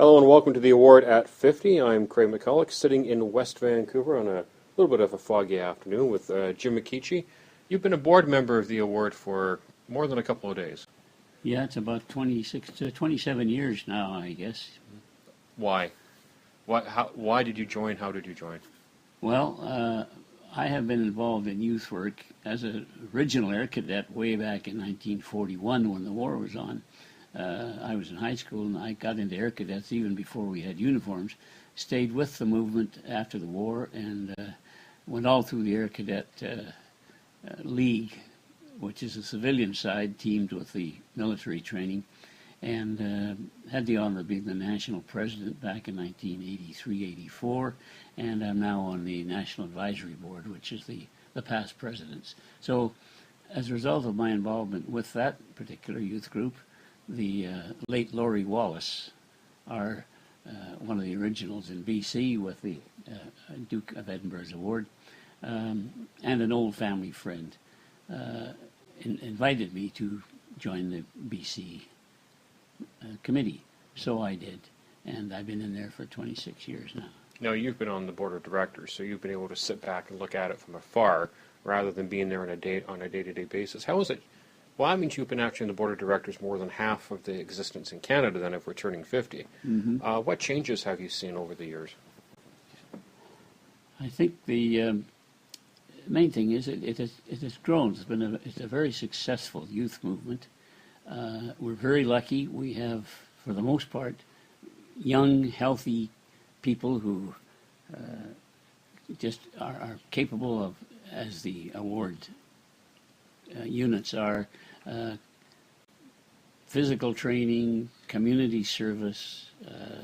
Hello and welcome to the award at 50. I'm Craig McCulloch, sitting in West Vancouver on a little bit of a foggy afternoon with Jim McKeachie. You've been a board member of the award for more than a couple of days. Yeah, it's about 26 to 27 years now, I guess. Why? Why did you join? How did you join? Well, I have been involved in youth work as an original air cadet way back in 1941 when the war was on. I was in high school and I got into air cadets even before we had uniforms. Stayed with the movement after the war and went all through the air cadet league, which is a civilian side teamed with the military training, and had the honor of being the national president back in 1983-84, and I'm now on the National Advisory Board, which is the past presidents. So as a result of my involvement with that particular youth group, the late Laurie Wallace, are one of the originals in BC with the Duke of Edinburgh's award, and an old family friend invited me to join the BC committee. So I did, and I've been in there for 26 years now. Now, you've been on the board of directors, so you've been able to sit back and look at it from afar rather than being there on a day-to-day basis. How is it? Well, that means you've been actually on the board of directors more than half of the existence in Canada then if we're turning 50. Mm-hmm. What changes have you seen over the years? I think the main thing is it has grown. It's a very successful youth movement. We're very lucky. We have, for the most part, young, healthy people who just are capable of, as the award units are, physical training, community service,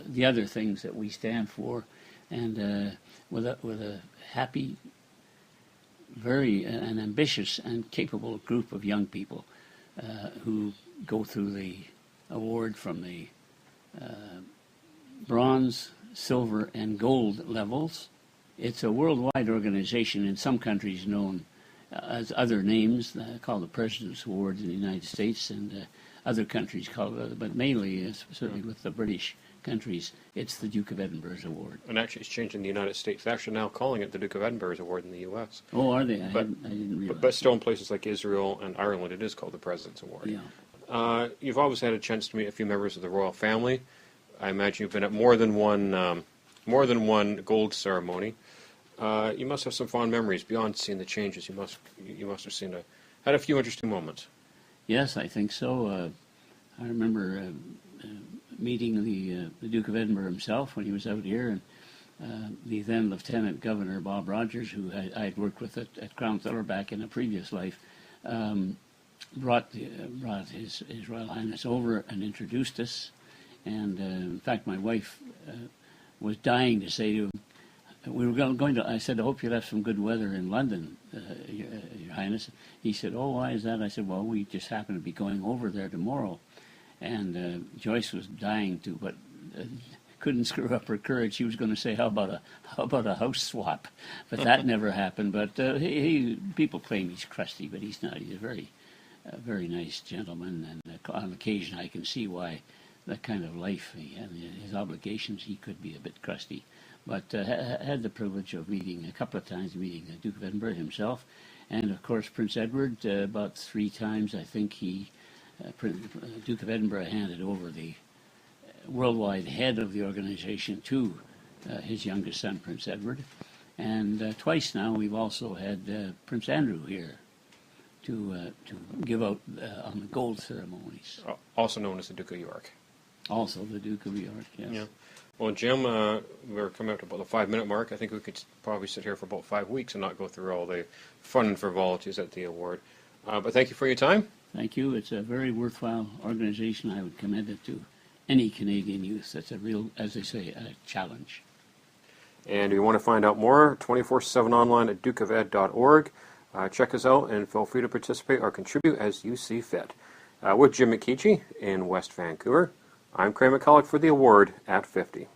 the other things that we stand for, and with a happy, very an ambitious and capable group of young people who go through the award from the bronze, silver, and gold levels. It's a worldwide organization, in some countries known as other names, called the President's Award in the United States, and other countries call it, but mainly, certainly with the British countries, it's the Duke of Edinburgh's Award. And actually it's changed in the United States. They're actually now calling it the Duke of Edinburgh's Award in the U.S. Oh, are they? I didn't realize. But still in places like Israel and Ireland, it is called the President's Award. Yeah. You've always had a chance to meet a few members of the royal family. I imagine you've been at more than one gold ceremony. You must have some fond memories beyond seeing the changes. You must have had a few interesting moments. Yes, I think so. I remember meeting the Duke of Edinburgh himself when he was out here, and the then Lieutenant Governor Bob Rogers, who I had worked with at Crown Tiller back in a previous life, brought his Royal Highness over and introduced us. And in fact, my wife was dying to say to him, we were going to, I said, I hope you'll have some good weather in London, Your Highness. He said, oh, why is that? I said, well, we just happen to be going over there tomorrow. And Joyce was dying to, but couldn't screw up her courage. She was going to say, how about a house swap? But that never happened. But people claim he's crusty, but he's not. He's a very nice gentleman. And on occasion, I can see why that kind of life and his obligations, he could be a bit crusty. But had the privilege of meeting a couple of times, meeting the Duke of Edinburgh himself, and of course Prince Edward. About 3 times, I think Duke of Edinburgh handed over the worldwide head of the organization to his youngest son, Prince Edward, and twice now we've also had Prince Andrew here to give out on the gold ceremonies. Also known as the Duke of York. Also the Duke of York, yes. Yeah. Well, Jim, we're coming up to about the 5-minute mark. I think we could probably sit here for about 5 weeks and not go through all the fun and frivolities at the award. But thank you for your time. Thank you. It's a very worthwhile organization. I would commend it to any Canadian youth. That's a real, as they say, a challenge. And if you want to find out more, 24/7 online at dukeofed.org. Check us out and feel free to participate or contribute as you see fit. With Jim McKeachie in West Vancouver, I'm Craig McCulloch for the award at 50.